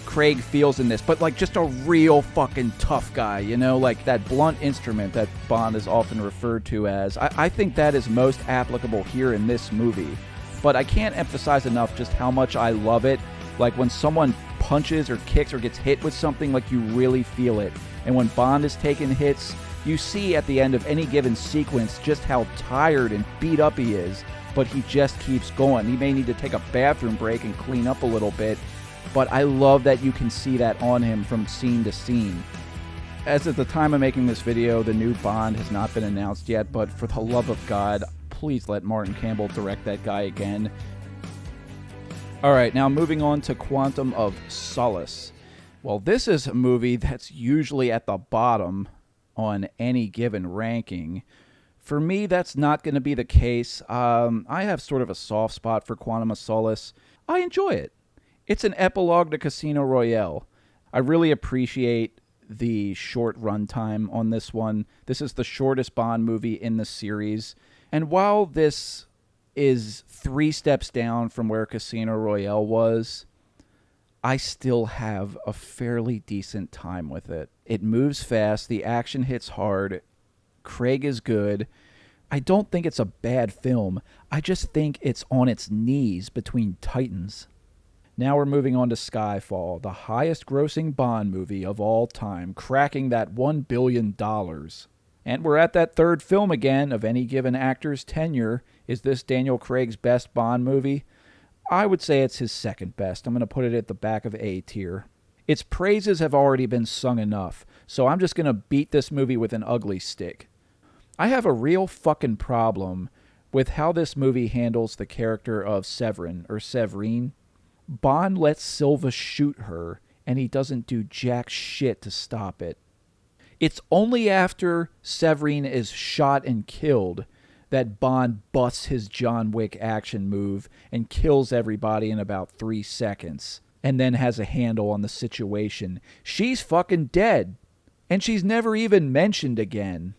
Craig feels in this, but like just a real fucking tough guy, like that blunt instrument that Bond is often referred to as. I think that is most applicable here in this movie. But I can't emphasize enough just how much I love it. Like when someone punches or kicks or gets hit with something, like you really feel it. And when Bond is taking hits, you see at the end of any given sequence just how tired and beat up he is, but he just keeps going. He may need to take a bathroom break and clean up a little bit, but I love that you can see that on him from scene to scene. As at the time of making this video, the new Bond has not been announced yet, but for the love of God, please let Martin Campbell direct that guy again. Alright, now moving on to Quantum of Solace. Well, this is a movie that's usually at the bottom on any given ranking. For me, that's not going to be the case. I have sort of a soft spot for Quantum of Solace. I enjoy it. It's an epilogue to Casino Royale. I really appreciate the short runtime on this one. This is the shortest Bond movie in the series. And while this is 3 steps down from where Casino Royale was, I still have a fairly decent time with it. It moves fast. The action hits hard. Craig is good. I don't think it's a bad film. I just think it's on its knees between titans. Now we're moving on to Skyfall, the highest grossing Bond movie of all time, cracking that $1 billion. And we're at that third film again of any given actor's tenure. Is this Daniel Craig's best Bond movie? I would say it's his second best. I'm going to put it at the back of A tier. Its praises have already been sung enough, so I'm just going to beat this movie with an ugly stick. I have a real fucking problem with how this movie handles the character of Severine. Bond lets Silva shoot her, and he doesn't do jack shit to stop it. It's only after Severine is shot and killed that Bond busts his John Wick action move and kills everybody in about 3 seconds, and then has a handle on the situation. She's fucking dead, and she's never even mentioned again.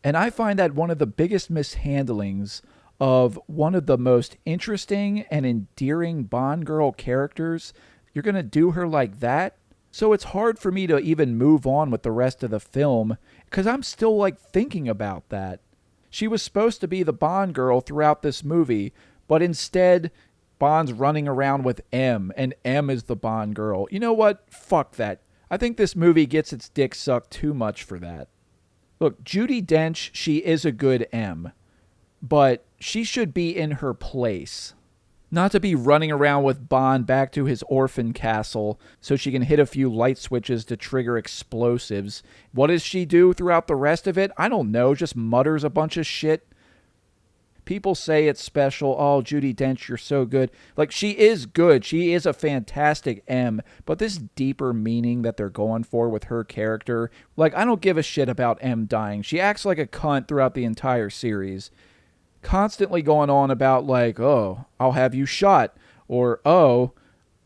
And I find that one of the biggest mishandlings of one of the most interesting and endearing Bond girl characters. You're going to do her like that? So it's hard for me to even move on with the rest of the film because I'm still thinking about that. She was supposed to be the Bond girl throughout this movie, but instead Bond's running around with M, and M is the Bond girl. You know what? Fuck that. I think this movie gets its dick sucked too much for that. Look, Judi Dench, she is a good M, but she should be in her place. Not to be running around with Bond back to his orphan castle so she can hit a few light switches to trigger explosives. What does she do throughout the rest of it? I don't know, just mutters a bunch of shit. People say it's special. Oh, Judi Dench, you're so good. She is good. She is a fantastic M. But this deeper meaning that they're going for with her character, I don't give a shit about M dying. She acts like a cunt throughout the entire series. Constantly going on about oh, I'll have you shot, or oh,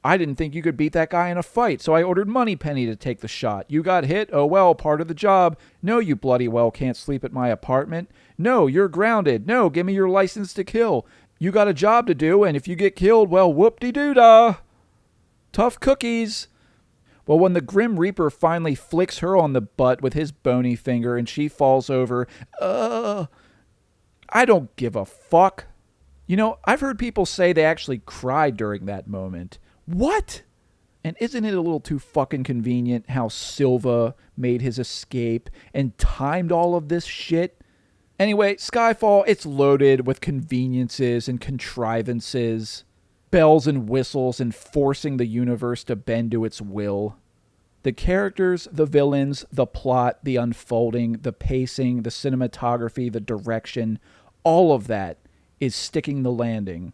I didn't think you could beat that guy in a fight, so I ordered Moneypenny to take the shot. You got hit? Oh well, part of the job. No, you bloody well can't sleep at my apartment. No, you're grounded. No, give me your license to kill. You got a job to do, and if you get killed, well, whoop-de-doo-dah. Tough cookies. Well, when the Grim Reaper finally flicks her on the butt with his bony finger and she falls over, I don't give a fuck. You know, I've heard people say they actually cried during that moment. What? And isn't it a little too fucking convenient how Silva made his escape and timed all of this shit? Anyway, Skyfall, it's loaded with conveniences and contrivances, bells and whistles enforcing the universe to bend to its will. The characters, the villains, the plot, the unfolding, the pacing, the cinematography, the direction, all of that is sticking the landing.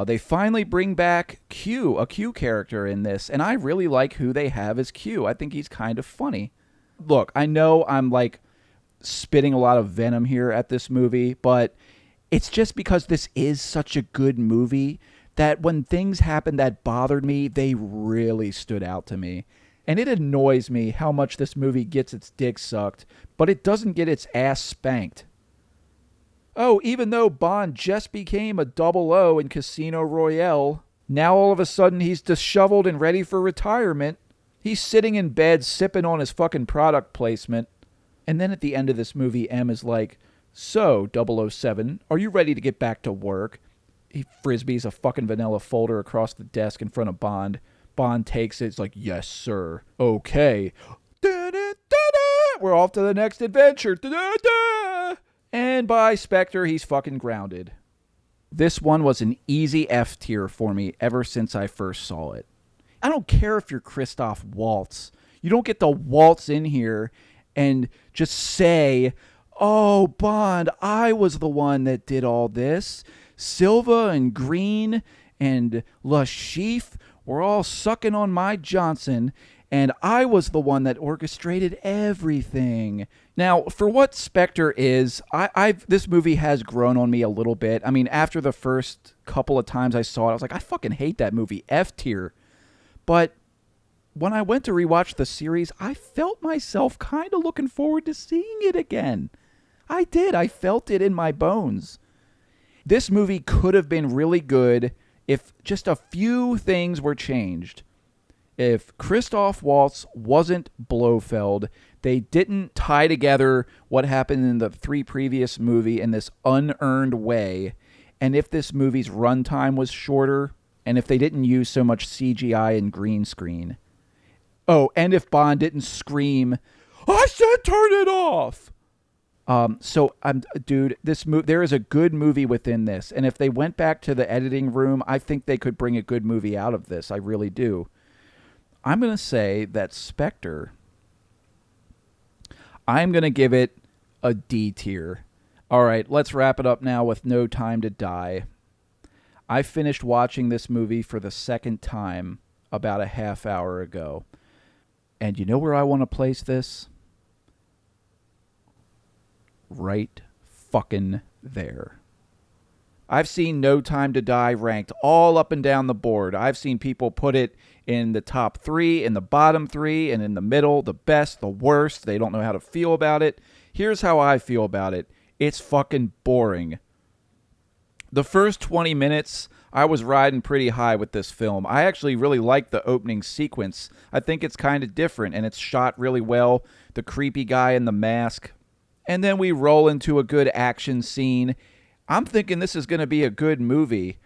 They finally bring back Q, a Q character in this, and I really like who they have as Q. I think he's kind of funny. Look, I know I'm spitting a lot of venom here at this movie, but it's just because this is such a good movie that when things happened that bothered me, they really stood out to me. And it annoys me how much this movie gets its dick sucked, but it doesn't get its ass spanked. Oh, even though Bond just became a 00 in Casino Royale, now all of a sudden he's disheveled and ready for retirement. He's sitting in bed sipping on his fucking product placement. And then at the end of this movie, M is like, so, 007, are you ready to get back to work? He frisbees a fucking vanilla folder across the desk in front of Bond. Bond takes it. It's like, yes, sir. Okay. We're off to the next adventure. And by Spectre, he's fucking grounded. This one was an easy F tier for me ever since I first saw it. I don't care if you're Christoph Waltz. You don't get to waltz in here and just say, oh, Bond, I was the one that did all this. Silva and Green and Lashif were all sucking on my Johnson, and I was the one that orchestrated everything. Now, for what Spectre is, this movie has grown on me a little bit. I mean, after the first couple of times I saw it, I was like, I fucking hate that movie. F tier. But when I went to rewatch the series, I felt myself kind of looking forward to seeing it again. I did. I felt it in my bones. This movie could have been really good if just a few things were changed. If Christoph Waltz wasn't Blofeld, they didn't tie together what happened in the 3 previous movie in this unearned way, and if this movie's runtime was shorter, and if they didn't use so much CGI and green screen. Oh, and if Bond didn't scream, "I said turn it off!" Dude, there is a good movie within this, and if they went back to the editing room, I think they could bring a good movie out of this. I really do. I'm going to say that Spectre, I'm going to give it a D tier. All right, let's wrap it up now with No Time to Die. I finished watching this movie for the second time about a half hour ago. And you know where I want to place this? Right fucking there. I've seen No Time to Die ranked all up and down the board. I've seen people put it in the top 3, in the bottom 3, and in the middle, the best, the worst. They don't know how to feel about it. Here's how I feel about it. It's fucking boring. The first 20 minutes, I was riding pretty high with this film. I actually really like the opening sequence. I think it's kind of different, and it's shot really well. The creepy guy in the mask. And then we roll into a good action scene. I'm thinking this is going to be a good movie.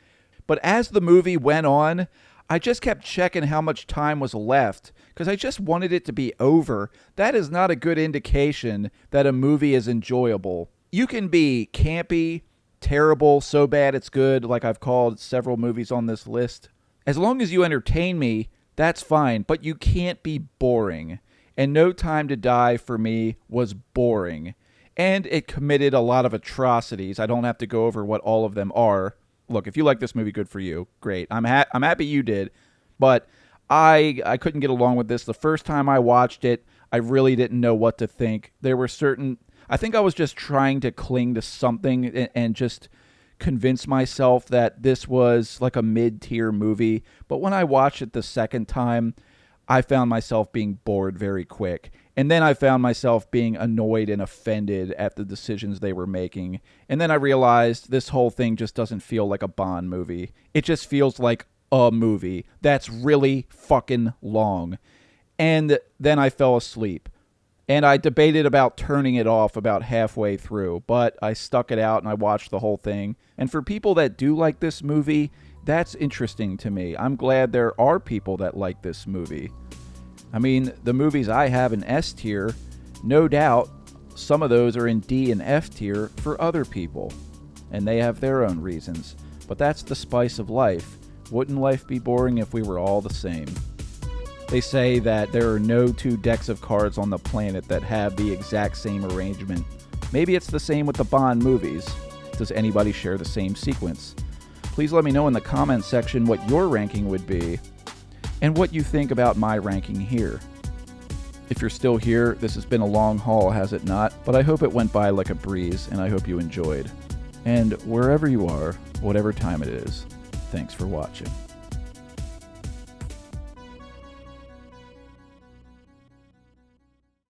But as the movie went on, I just kept checking how much time was left because I just wanted it to be over. That is not a good indication that a movie is enjoyable. You can be campy, terrible, so bad it's good, like I've called several movies on this list. As long as you entertain me, that's fine, but you can't be boring. And No Time to Die for me was boring. And it committed a lot of atrocities. I don't have to go over what all of them are. Look, if you like this movie, good for you. Great. I'm happy you did. But I couldn't get along with this. The first time I watched it, I really didn't know what to think. There were certain... I think I was just trying to cling to something and just convince myself that this was like a mid-tier movie. But when I watched it the second time, I found myself being bored very quick. And then I found myself being annoyed and offended at the decisions they were making. And then I realized this whole thing just doesn't feel like a Bond movie. It just feels like a movie that's really fucking long. And then I fell asleep. And I debated about turning it off about halfway through, but I stuck it out and I watched the whole thing. And for people that do like this movie, that's interesting to me. I'm glad there are people that like this movie. I mean, the movies I have in S tier, no doubt some of those are in D and F tier for other people. And they have their own reasons. But that's the spice of life. Wouldn't life be boring if we were all the same? They say that there are no 2 decks of cards on the planet that have the exact same arrangement. Maybe it's the same with the Bond movies. Does anybody share the same sequence? Please let me know in the comments section what your ranking would be and what you think about my ranking here. If you're still here, this has been a long haul, has it not? But I hope it went by like a breeze, and I hope you enjoyed. And wherever you are, whatever time it is, thanks for watching.